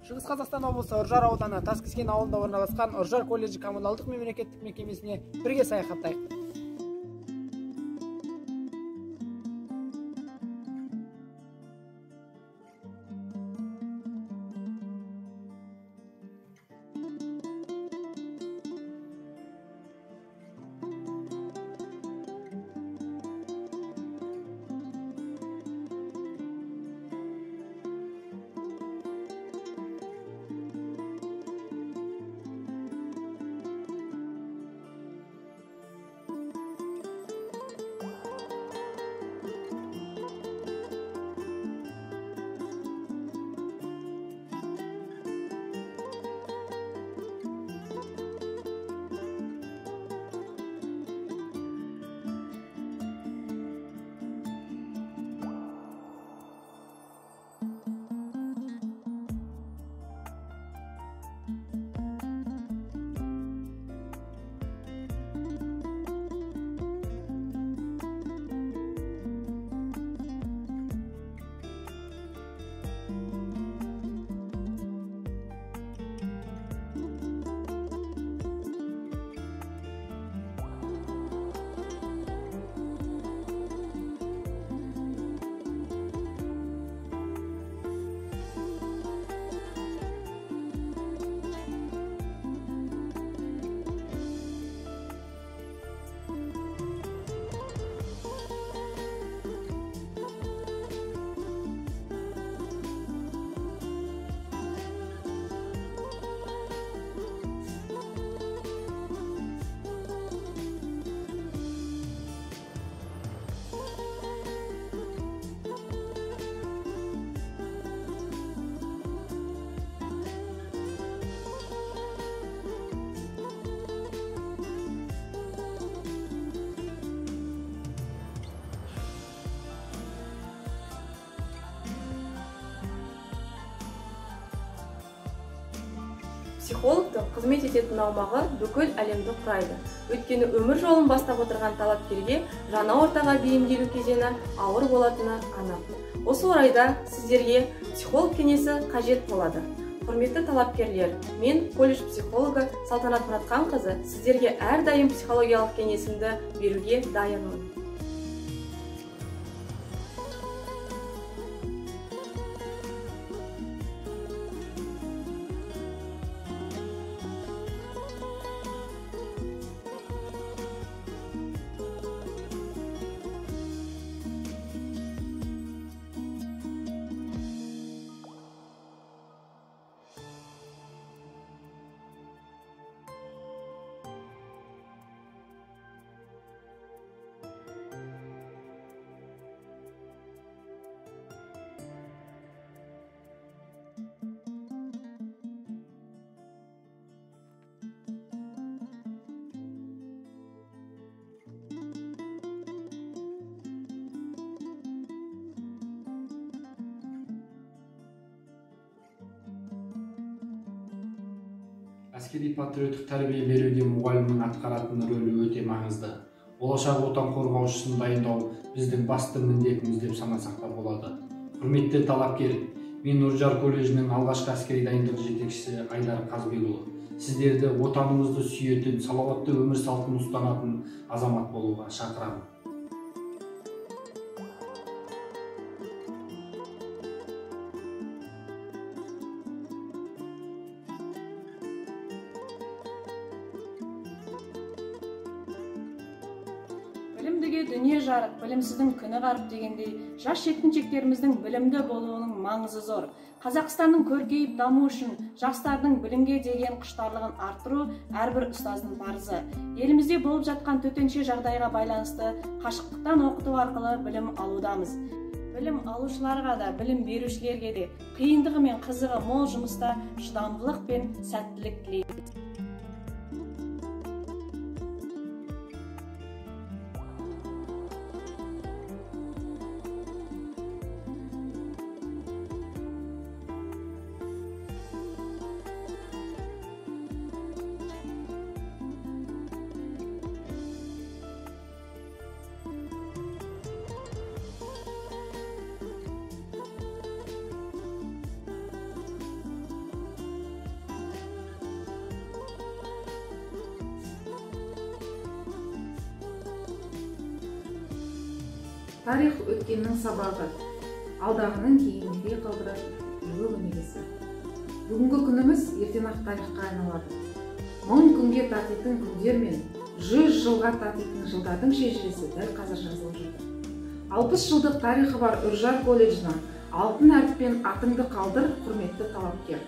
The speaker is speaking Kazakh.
Шығыс Қазақстан облысы Ұржар ауданы Таскескен ауылында орналасқан Ұржар колледжі коммуналдық мемлекеттік мекемесіне бірге саяхаттайық. Психологтың қызмет ететін аумағы бүкіл әлемді құрайды. Өйткені өмір жолын бастап отырған талапкерге жаңа ортаға бейімделу кезеңі ауыр болатыны анық. Осы орайда сіздерге психолог кеңесі қажет болады. Құрметті талапкерлер, мен колледж психологы Салтанат Мұратханқызы сіздерге әрдайым психологиялық кеңесімді беруге дайынмын. Әскери патриоттық тәрбие беруде мұғалімнің атқаратын рөлі өте маңызды. Болашақ отан қорғаушысын дайындау біздің басты міндетіміз деп санасақ та болады. Құрметті талапкер, мен Ұржар колледжінің алғашқы әскери дайындық жетекшісі Айдар Қазбекұлы. Сіздерді отанымызды сүйетін, салауатты өмір салтын ұстанатын азамат болуға шақырамын. Білімдіге дүние жарық, білімсіздің күні қарып дегендей, жас жеткіншектеріміздің білімді болуының маңызы зор. Қазақстанның көркейіп даму үшін жастардың білімге деген құштарлығын арттыру әрбір ұстаздың парызы. Елімізде болып жатқан төтенше жағдайға байланысты қашықтықтан оқыту арқылы білім алудамыз. Білім алушыларға да, білім берушілерге де қиындығы мен қызығы мол жұмыста шыдамдылық пен сәттілік тілейміз. Тарих өткеннің сабағы, алдағының кейінге қалдыратын үлгі өнегесі. Бүгінгі күніміз ертең-ақ тарихқа айналады. 1000 күнге татитын күндер мен 100 жылға татитын жылдардың шежіресі дәл қазір жазылып жатыр. 60 жылдық тарихы бар Үржар колледжіне алтын әріппен атыңды қалдыр, құрметті талапкер.